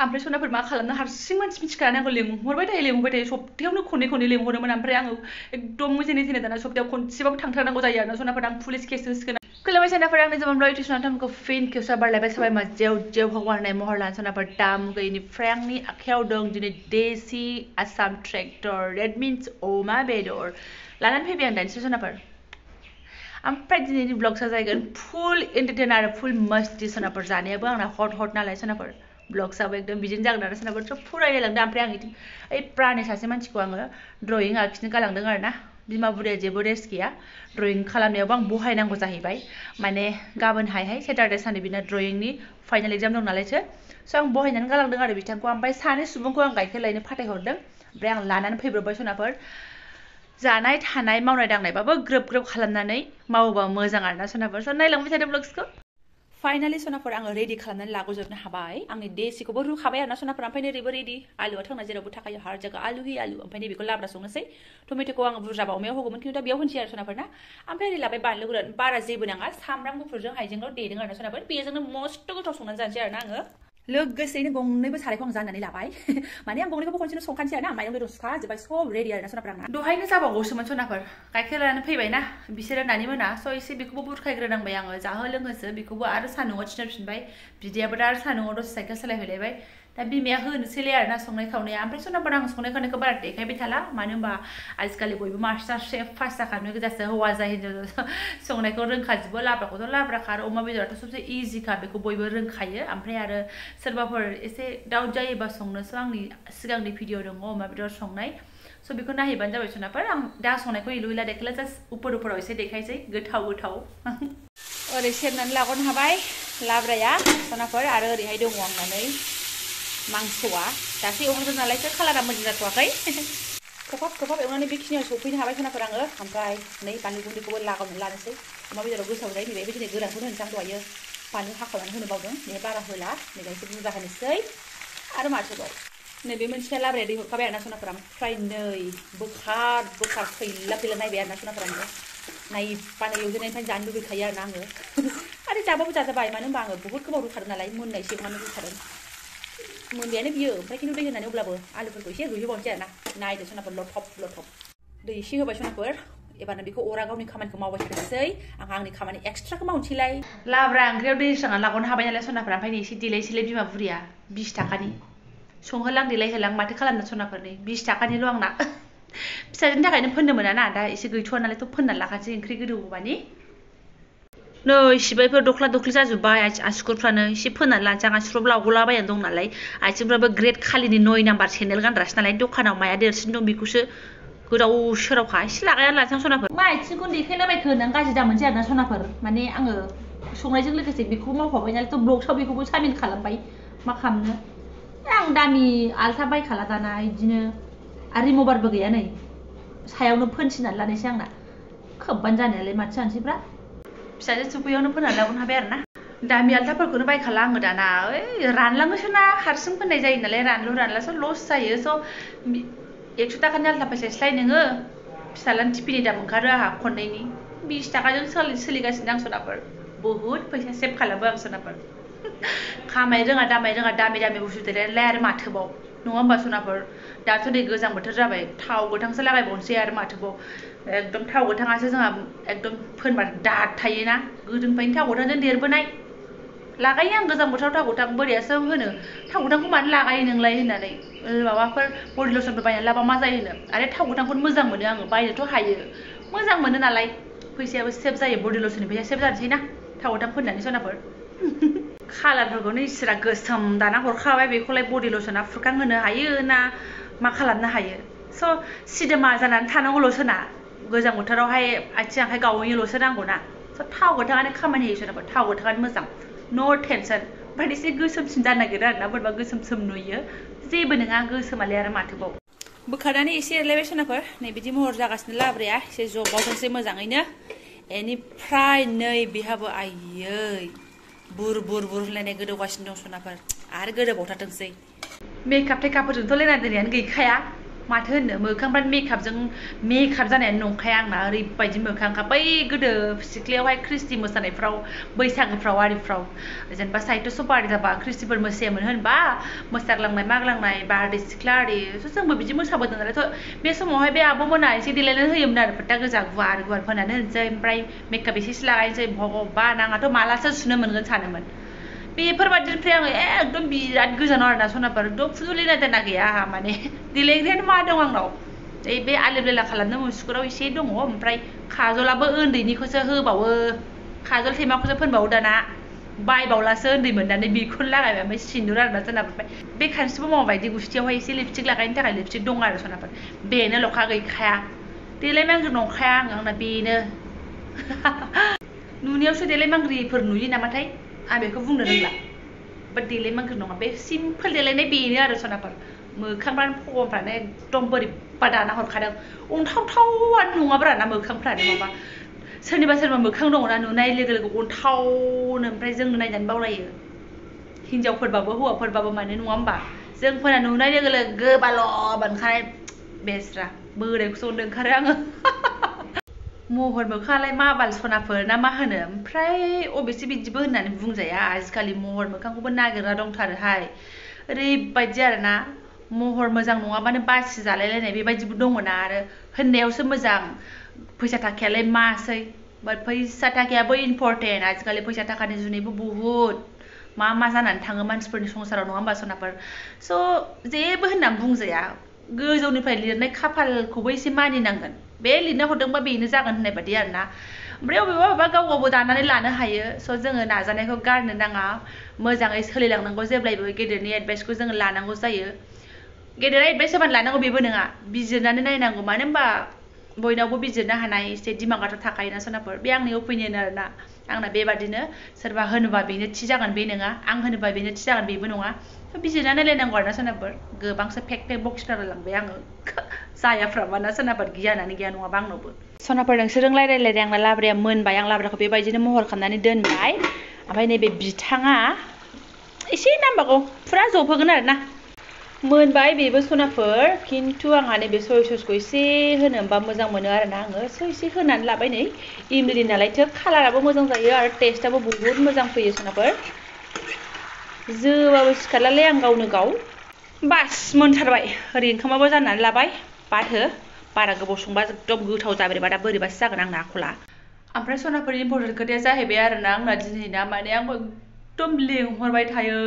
ओमफ्राय सनाफोर मा खालामनो हारसिं मानसि मिथिखाना आंखौ लेंहरबाय थायो सप्तायावनो खननै लेंहरोमोन ओमफ्राय आङो एकदम जेने दाना सप्तायाव खनसेबाबो थांथारनांगौ जायो आरोना सनाफोर आं पुलिस केस होसिगोन खुलुमबाय सनाफोर आंनि जबान इउटिउब टाइमखौ फिन खेबसे बारलायबाय साबाय मा जेव भगवान होननाय महर लाना सनाफोर दाम गैयिनिफ्राय आंनि आखायाव दं दिनै देसि आसाम ट्रेक्टर डेट मिन्स अमा बेदर लानानै फैबाय आं दानिसो सनाफोर ओमफ्राय दिनैनि ब्लगसा जागोन फुल एन्टारटेन आरो फुल मस्ती सनाफोर जानायाबो आंना हट नालाय सनाफोर ब्लग्सआबो एकदम बिदिनो जागोन आरो सोरनाबा सब फरायलांदों ओमफ्राय आं इथिं ओइ प्रानि सासे मानसिखौ आङो ड्रयिं आखिनो गालांदों आरो ना बिमा बुरिया जेबो रेस्ट गैया ड्रयिं खालामनायावबो आं बहायनांगौ जाहैबाय माने गाबोनहाय सेटारडे सानडे बिना ड्रयिंनि फाइनाल एग्जाम दं नालायसो स' आं बहायनानै गालांदों आरो बिथांखौ ओमफ्राय सानै सुबुंखौ आं गाइखेर लायनो फाथायहरदों ओमफ्राय आं लानानै फैब्रबबाय सनाफोर जानाय थानाय मावनाय दांनायबाबो ग्रोब खालामनानै मावोबा मोजां आरोना सनाफोर स' नायलांबाय थादों ब्लग्सखौ फाइनालि सनाफोर आङो रेडि खालामनानै लागोजोबनो हाबाय आंनि देसिखौबो रुखाबाय आरोना सनाफोर ओमफ्राय नैबो रेडि आलुआ थांना जेरावबो थाखायो हार जायगा आलु होयो आलु ओमफ्राय नैबेखौ लाब्रा संनोसै टमेट'खौ आङो बुरजाबा अमायाव होगौमोन खिन्थु दा बेयाव होनसै आरो सनाफोर ना ओमफ्राय ओरै लाबाय बानलु गोरान बारा जेबो नाङा सामब्राम गुफुरजों हाइजेंल' देदों आरोना सनाफोर बेजोंनो मस्त गोथाव संनानै जानोसै आरोना आङो लोगोसेयैनो गंनैबो सारायखौ आं जाननानै लाबाय माने आं गंनैखौबो खनसेनो संखानोसै आरोना माइरं बेदर सुखाजोब्बाय सब रेडि आरोना सनाफोर आंना दहायनो जाबावगौसोमोन सनाफोर गाइखेर लानानै फैबायना बिसोरो नानि मोना स' एसे बेखौबो बुरखायग्रोनांबाय आङो जाहो लोंहोसो बेखौबो आरो सान्दुङाव थिनहरफिनबाय बिदायाबो दा आरो सान्दुङाव दसे साइकेल सालायहैलायबाय दा बिमाया होनोसैलाय आरोना संनाय खावनाया ओमफ्राय सनाफोर आं संनाय खावनायखौ बारा देखायबाय थाला मानो होनबा आजिखालि बयबो मास्टार शेफ पास जाखानो गोजासो हौवा जा हिन्जाव संनायखौ रोंखाजोबो लाब्राखौथ' लाब्राखा आरो अमा बेदराथ' सबसे इजिखा बेखौ बयबो रोंखायो ओमफ्राय आरो सोरबाफोर एसे डाउट जायोबा संनोसो आंनि सिगांनि भिडिअ दङ अमा बेदर संनाय स' बेखौ नायहैबानो जाबाय सनाफोर आं दा संनायखौ इलुइला देखायला जास्ट उपराव एसे देखायसै गोथाव ओरै सेरनानै लागनो हाबाय लाब्राया सनाफोर आरो ओरैहाय दङ आंना नै मांसआ दासो एवहांदों नालायसो कालारा मोजां जाथ'वाखै खोबहाब एवनानै बेखिनियाव सौफैनो हाबाय सनाफोर आङो ओमफ्राय नै बानलु गुन्दैखौबो लानोसै अमा बेदराव गोसाव जायो नैबे दिनै गोरानखौनो होनोसै आं दहायो बानलु हाखावनानै होनो बावदों नै बारा होला नै एसे बुरजा होनोसै आरो माथोबाव नैबे मोनसेया लाब्राया दै हरखाबाय आरोना सनाफोर ओमफ्राय नै बोखार फैला नायबाय आरोना सनाफोर आङो नायबानो एवजेननायनिफ्राय जानो लुबैखायो आरोना आङो आरो जाबाबो जाजाबाय मानो होनबा आङो बहुद गोबाव रुखादों नालाय मोननायसो एवनानै रुखादों मोनबायानो बियो ओमफ्राय खिन्थु दै होनानै अब्लाबो आलुफोरखौ एसे रुइहोबावनोसै आरोना नायदो सनाफोर लथब दै एसे होबाय सनाफोर एबारनो बेखौ अरा गावनि खामानिखौ मावबाय थानोसै आं आंनि खामानि एक्सट्राखौ मावनोसैलाय लाब्रा ओंख्रियाव दै होस्रांनानै लागनो हाबाय नालाय सनाफोर ओमफ्राय एसे देलायसैलाय बिमा बुरिया 20 थाखानि संहोलां देलायहोलां माथो खालामनो सनाफोर नै 20 थाखानिल' आंना फिसाजोनि थाखायनो फोननो मोना ना दा एसे गैथ'वा नालायथ' फोननानै लाखानोसै ओंख्रि गोदौबानि नै सिबायफोर दख्ला दख्लि जाजोब्बाय आसुगुरफ्रानो एसे फोननानै लानोसै आं आसुगुराबो लावगलाबायनानै दं नालाय आथिंफ्राबो ग्रेड खालिनि 9 नाम्बार सेन्देल गानग्रासो नालाय दखानाव माया देरसिन दं बेखौसो गोदाव सोरावखा एसे लागायनानै लानोसै आं सनाफोर मा आथिंखौ देखायलाबायखो होननानै गाज्रि दामोनसै आरोना सनाफोर माने आङो संनायजों लोगोसे बेखौबो मावफाबाय नालाय थ' ब्लग्सआव बेखौबो सामिल खालामबाय मा खालामनो आं दामि आलथा बायखाला दाना बिदिनो आरो रिमभारबो गैया नै सायावनो फोनसिनानै लानोसै आंना खोबबानो जानायालाय माथो जानोसैब्रा फिसाजो सफैयावनो फोननानै लागनो हाबाय आरोना दामि आलथाफोरखौनो बायखाला आङो दाना ओइ रानलाङोसो ना हारसिं फोननाय जायो नालाय रानलासो लस जायो स' 100 थाखानि आलथा फैसायस्लाय नोङो फिसालानि टिफिनि दाम ओंखारो आंहा खननैनि 20 थाखाजों सोलिगासिनो आं सनाफोर बहुद फैसा सेभ खालामो आं सनाफोर खामाय रोङा दामि बुस्थु देलायलाय आरो माथोबाव नङा होमबा सनाफोर दाथ' नै गोजां बोथोर जाबाय थाव गोथांसो लागायबावनोसै आरो माथोबाव एकदम थाव गोथाङासो जोंहा एकदम फोनबा दाद थायोना गोदोनिफ्रायनो थाव गोथांजों देरबोनाय लागायो आं गोजां बोथोराव थाव गोथां बोरैयासो होनो थाव गोथांखौ मानो लागायो नोंलाय होननानै माबाफोर बडि लसनफोर बायनानै लाबा मा जायो होनो आरो थाव गोथांखौनो मोजां मोनो आङो बायनोथ' हायो मोजां मोनो नालाय फैसायाबो सेभ जायो बडि लसननि फैसा सेभ जानोसै ना थाव गोथां फोननानै सनाफोर कालारफोरखौनो इसोरा गोसोम दाना हरखाबाय बेखौलाय बडि लसना फुरखांहोनो हायो ना मा खालामनो हायो स' सिदोमा जानानै थानांगौल'सो ना गोजां बोथोरावहाय आथिं आखाइ गावैल'सो नांगौना स' थाव गोथाङानो खामानि होयो सनाफोर थाव गोथाङानो मोजां नो टेनसन ओमफ्राय एसे गोसोमसिन जानो नागिरो आरोना बोरैबा गोसोम नुयो जेबो नङा गोसोमालाय आरो माथोबाव बोखारनानै एसे एरलायबाय सनाफोर नै बिदि महर जागासिनो लाब्राया एसे जबावथोंसै मोजाङैनो बेनिफ्राय नै बेहाबो आयै बुर होनलायनाय गोदौगासिनो दं सनाफोर आरो गोदौबावथारथोंसै मेकआप टेकआपफोरजोंथ' लेना देनायानो गैखाया माथो होनो मोखांफ्रा मेकआप जानायानो नंखाया आंना ओरैबायदि मोखांखा बै गोदो सिख्लायावहाय ख्रिस्टि मोसानायफ्राव बैसागोफ्राव आरिफ्राव जेनेबा साहित्य सभा जाबा ख्रिस्टिफोर मोसायामोन होनबा मोसाग्लांनाय माग्लांनाय बारदै सिख्ला आरि जोंबो बिदि मोसाबोदों नालाय बे समावहाय बे आब'मोना एसे देलायनानै होयोमोन आरो फोथा गोजा गुवार गुवार फोननानै होनोसै ओमफ्राय मेकआप एसे लागायनोसै भगबान आंहाथ' मालासो सुनो मोनगोन सानोमोन बेफोरबायदिनिफ्राय आङो एकदम बिराद गोजानाव आरोना सनाफोर एकदम फुजुलिना दोनना गैया आंहा माने देलायग्रायानो मा दं आंनाव बे आलिब लेला खालामनो मुसुगुराव एसे दङ ओमफ्राय काजलाबो उन्दैनिखौसो होबावो काजल थेमाखौसो फोनबावो दाना बायबावलासो उन्दै मोननानै बेखौनो लागायबाय ओमफ्राय सिन्दुर आरोना सनाफोर ओमफ्राय बे खानस्रिबो मावा बायदि गुस्थियावहाय एसे लिपस्टिक लागायनो थाखाय लिपस्टिक दं आरो सनाफोर बेनोल'खा गैखाया देलायमांग्रि नंखाया आंना बेनो नुनायावसो देलायमांग्रिफोर नुयो नामाथाय आं बेखौ बुंनो रोंला बाट देलायमांग्रि नङा बे सिम्पोल देलायनाय बेनो आरो सनाफोर मोखांफ्रानो भगवानफ्रानो एकदम बोरैबा दाना हरखादों अन्थावथावानो नङाब्रा ना मोखांफ्रानो माबा सोरनिबा मोखां दङना नुनाय लोगो लोगो अन्थावनो ओमफ्राय जोंनो नायनानै बावलायो हिनजावफोरबाबो हौवाफोरबाबो माने नङा होमबा जोंफोरा नुनाय लोगो लोगो गोबाल' मोनखानाय बेस्रा बोरायखौसो अननो ओंखारो आङो महर मोखाङालाय मा बाल सनाफोर ना मा होनो ओमफ्राय अबेसे बिदिबो होननानै बुंजाया आजिखालि महर मोखांखौबो नागिरना दंथारोहाय ओरैबायदि आरोना महर मोजां नङाबानो बासि जालायलायनाय बेबायदिबो दङना आरो होननायावसो मोजां फैसा थाखायालाय मासै बाट फैसा थाखायाबो इम्परटेन्ट आजिखालि फैसा थाखानि जुनैबो बुहुत मा जानानै थाङो मानसिफोरनि संसाराव नङा होमबा सनाफोर स' जेबो होननानै बुंजाया गोजौनिफ्राय लिरनाय खाफालखौबो एसे मानिनांगोन बे लिरना हरदोंबा बेनो जागोन होननाय बायदि आरोना ओमफ्राय अबेबा गावबो दानानै लानो हायो स' जोङो नाजानायखौ गारनो नाङा मोजाङै सोलिलांनांगौ जेब्लायबो गेदेरनि एडभाइसखौ जोङो लानांगौ जायो गेदेरा एडभाइस होबानो लानांगौ बेबो नङा बिजिरनानै नायनांगौ मानो होनबा बयनावबो बिजिरनो हानाय एसे दिमागाथ' थाखायोना सनाफोर बे आंनि अपिनियन आरोना आंना बेबादिनो सोरबा होनोबा बेनो थि जागोन बे नङा आं होनोबा बेनो थि जागोन बेबो नङा बिजिरनानै नायनांगौ आरोना सनाफोर गोबांसो फेक बक्सना रायलांबाय आङो जायाफ्रामाना सनाफोर गियानानो गैया नङाबा आंनावबो सनाफोर नोंसोरजों रायलाय आंना लाब्राया मोनबाय आं लाब्राखौ बेबायदिनो महर खालामनानै दोनबाय ओमफ्राय नैबे बिथाङा एसे नांबावगौ फुरा जबहोगोन आरोना मोनबाय बेबो सनाफोर खिन्थु आंहा नैबे सय ससखौ एसे होनो होनबा मोजां मोनो आरोना आङो स' एसे होनानै लाबाय नै इमलि नालायथो कालाराबो मोजां जायो आरो टेस्टाबो बुहुत मोजां फैयो सनाफोर जोबाबो सिखारलालै आं गावनो गाव बास मोनथारबाय ओरै ओंखामाबो जाननानै लाबाय बाथो बारा गोबाव संबा एकदम गोथाव जाबोरैबा दा बोरैबासो जागोन आंना आखला ओमफ्राय सनाफोर इम्परटेन्ट खोथाया जाहैबाय आरोना आंना दिनैना माने आंबो एकदम लेंहरबाय थायो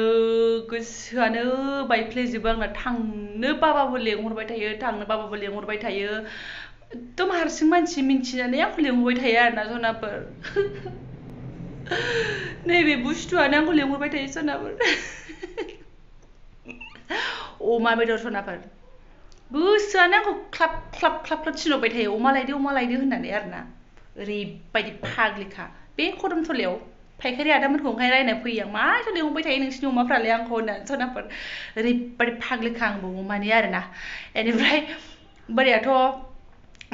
गोसोआनो बायफ्लेजोबो आंना थांनो बाबाबो लेंहरबाय थायो थांनो बाबाबो लेंहरबाय थायो एकदम हारसिं मानसि मिन्थिनानै आंखौ लेंहरबाय थायो आरोना सनाफोर नैबे बुस्थुआनो आंखौ लेंहरबाय थायो सनाफोर अमा बेदर सनाफोर गोसोआनो आंखौ ख्लाब ख्लाब ख्लाब ख्लाब थिनहरबाय थायो अमा लायदो होननानै आरोना ओरैबायदि फाग्लिखा बे खदमथलायाव फायखारि आदामोनखौ ओंखायनो रायना फैयो आं माथो लेंहरबाय थायो नोंसिनि अमाफ्रालाय आंखौ होननानै सनाफोर ओरैबायदि फाग्लिखा आंबो अमानि आरोना बेनिफ्राय बोरायाथ'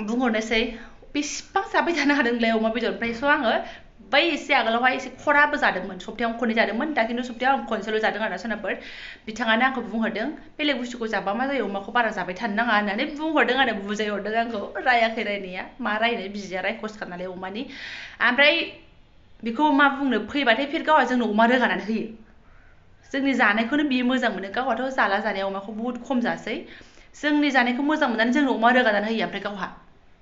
बुंहरनोसै बेसेबां जाबाय थानो हादोंलाय अमा बेदर ओमफ्राय स' आङो बै एसे आगोलावहाय एसे खराबो जादोंमोन सप्तायाव खननै जादोंमोन दा खिन्थु सप्तायाव आं खनसेल' जादों आरोना सनाफोर बिथाङानो आंखौ बुंहरदों बेलेग बुस्थुखौ जाबा मा जायो अमाखौ बारा जाबाय थानो नाङा होननानै बुंहरदों आरो बुजायहरदों आंखौ रायाखै रायनाया मा रायनो बिजिया रायखसखा नालाय अमानि ओमफ्राय बेखौ मा बुंनो फैबाथाय फिर गावहा जोंनो अमा रोगानानै होयो जोंनि जानायखौनो बियो मोजां मोनो गावहाथ' जानाया अमाखौ बुहुत खम जासै जोंनि जानायखौ मोजां मोननानै जोंनो अमा रोगानानै होयो ओमफ्राय गावहा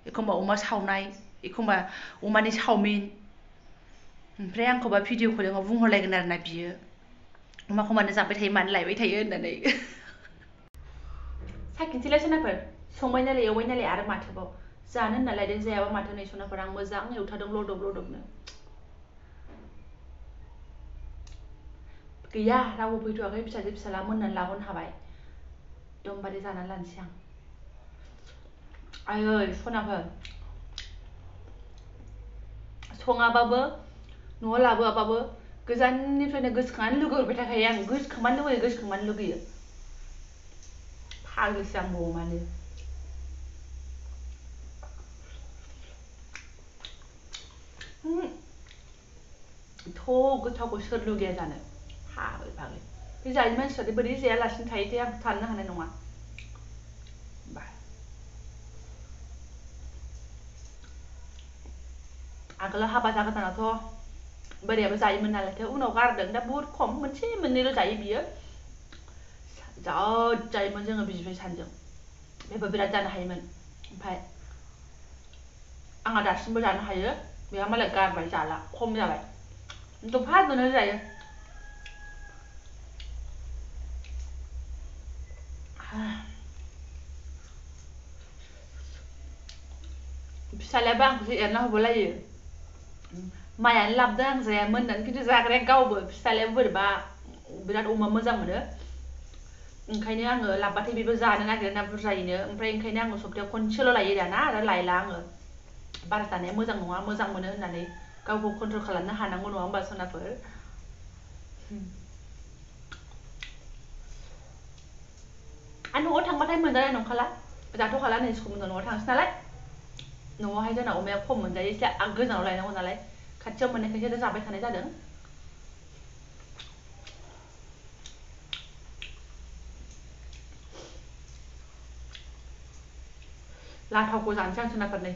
एखमबा अमा सावनाय एखमबा अमानि चावमिन ओमफ्राय आंखौबा भिडिअ कलिङाव बुंहरलायगोन आरोना बियो अमाखौ मानो जाबाय थायो मानो लायबाय थायो होननानै साखिनोसैलाय सनाफोर संबाय नालाय एवबाय नालाय आरो माथोबाव जानो होनना लायदों जायाबा माथो नै सनाफोर आं मोजां एवथारदों लदबनो गैया रावबो फैथ'वाखै फिसाजो फिसाला मोननानै लाहरनो हाबाय एकदमबारे जानानै लानोसै आं आयै सनाफोर सङाबाबो न'आव लाबोआबाबो गोजाननिफ्रायनो गोसोखांनानै लुगैहरबाय थाखायो आं गोसोखांबानो लुगैयो फाग्लिसो आंबो अमानो गोथावखौ सोर लुगैया जानो फाग्लि बे जायै मानसिफ्रादि बोरै जायालासिनो थायोथाय आं थानो हानाय नङा आगोलाव हाबा जागोदानाथ' बोरायाबो जायोमोन नालाय उनाव गारदों दा बहुत खम मोनसे मोननैल' जायो बियो जा जायोमोन जोङो बिबै सानजों बेबो बिराद जानो हायोमोन ओमफ्राय आंहा दासिमबो जानो हायो बेहा मालाय गारबाय जाला खम जाबाय दफाजोंनो जायो फिसालायाबो आंखौसो एरना होबावलायो मायानो लाबदों आं जायामोन होननानै खिन्थु जाग्राया गावबो फिसालायाबो बोरैबा बिराद अमा मोजां मोनो ओंखायनो आङो लाबबाथाय बेबो जानो नागिरो बुरजायैनो ओमफ्राय ओंखायनो आङो सप्तायाव खनसेल' लायो दाना आरो लायला आङो बारा जानाया मोजां नङा मोजां मोनो होननानै गावखौ कन्ट्रल खालामनो हानांगौ नङा होमबा सनाफोर आरो न'आव थांबाथाय मोनजानाय नंखाला जाथ'खाला नै सम न'आव थांसै नालाय न'आवहाय जोंना अमाया खम मोनजायो एसे गोजानाव लायनांगौ नालाय खाथियाव मोननायखायसो जाबाय थानाय जादों लाथावखौ जानोसै आं सोनाफोर नै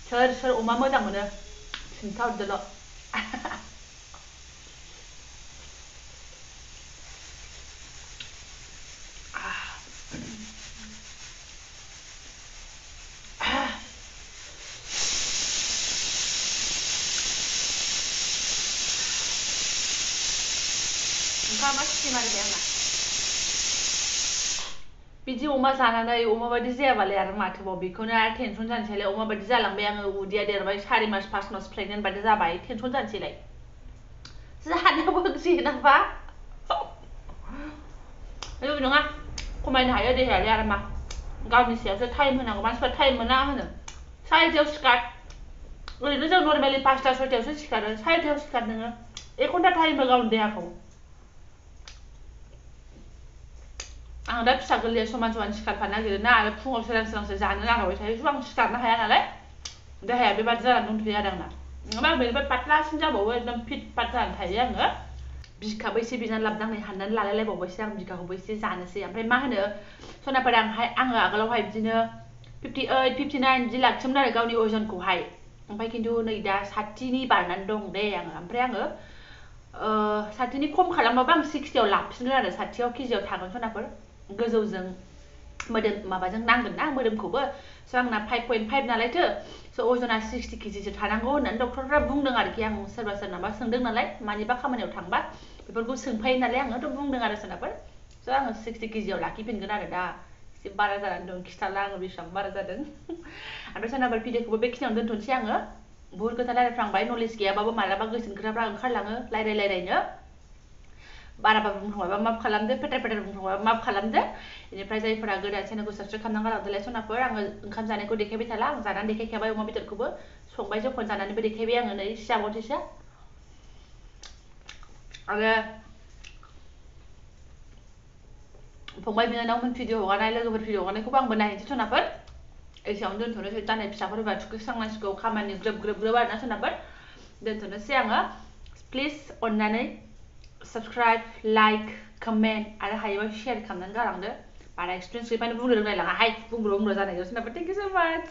सोर सोर अमा मोजां मोनो खिन्थाहरदोल' ओंखामा सिमारिबाय आंना बिदि अमा जानानै अमा बायदि जायाबालाय आरो माथोबाव बेखौनो आरो टेनसन जानोसैलाय अमा बायदि जालांबाय आङो उदैया देरबाय 4 मास 5 मास प्रेगनेन्ट बायदि जाबाय टेनसन जानोसैलाय जानायावबो जेनाबा जेबो नङा खमायनो हायो देहायारि आरो मा गावनि सायावसो टाइम होनांगौ मानसिफ्रा टाइम मोना होनो 4टायाव सिखार ओरैनो जों नर्मेलि 5टा 6टायावसो सिखारो 4टायाव सिखार नोङो 1 घन्टा टाइम हो गावनि देहाखौ आं दा फिसा गोरलैया समान समान सिखारफानो नागिरोना आरो फुङाव सोरां सोरांसो जानो नागिरबाय थायो आं सिखारनो हाया नालाय देहाया बेबादि जानानै दंथ'यो आरो आंना नङाबा बेनिफ्राय पातलासिन जाबावो एकदम फिट फाट जानानै थायो आङो बिखाबो एसे बिनानै लाबदां नै हाननानै लालायलायबावबायसो आं बिखाखौबो एसे जानोसै ओमफ्राय मा होनो सनाफोर आङो आगोलावहाय बिदिनो 58 59 बिदि लाखियोमोन आरो गावनि अजनखौहाय ओमफ्राय खिन्थु नै दा 60नि बारनानै दं दे आङो ओमफ्राय आङो 60नि खम खालामबाबो आं 60आव लाफिनगोन आरो 60आव केजिआव थागोन सनाफोर गोजौजों मोदोम माबाजों नांगोन ना मोदोमखौबो स' आंना 5.5 नालायथो स' अजना 60 केजिसो थानांगौ होननानै डक्टरफ्रा बुंदों आरोखि आं सोरबा सोरनाबा सोंदों नालाय मानिबा खामानियाव थांबा बेफोरखौ सोंफायो नालाय आङो थ' बुंदों आरो सोरनाफोर स' आङो 60 केजिआव लाखिफिनगोन आरो दा एसे बारा जानानै दं खिथाला आङो बेसेबां बारा जादों ओमफ्राय सोरनाफोर भिडिअखौबो बेखिनियावनो दोनथ'नोसै आङो बहुत खोथा रायलायफ्रांबाय नलेज गैयाबाबो मालाबा गोसोनि खोथाफ्रा ओंखारलाङो रायलायनो बाराबा बुंफ्रांबायबा माफ खालामदो पेटार बुंफ्रांबायबा माफ खालामदो बेनिफ्राय जायफोरा गोदान चेनेलखौ साबसक्राइब खालामनानै गालांदोलाय सनाफोर आङो ओंखाम जानायखौ देखायबाय थाला आं जानानै देखायखाबाय अमा बेदरखौबो संबाय जखन जानानैबो देखायबाय आङो नै जाबावनोसैसो आरो फंबाय बिनानावमोन भिडिअ हगारनाय लोगोफोर भिडिअ हगारनायखौबो आंबो नायनोसै सनाफोर एसेयावनो दोनथ'नोसै दा नै फिसाफोरबा थुखैस्रांनांसिगौ खामानि ग्रोब आरोना सनाफोर दोनथ'नोसै आङो प्लिज अननानै साबस्क्राइब लाइक कमेन्ट आरो हायोबा शेयार खालामनानै गालांदो बारा एक्सपिरियेन्स गैयाबानो बुंनो रोंलायलाङाहाय बुंब्र' जानाय सोनाफोर थेंक इउ सो माच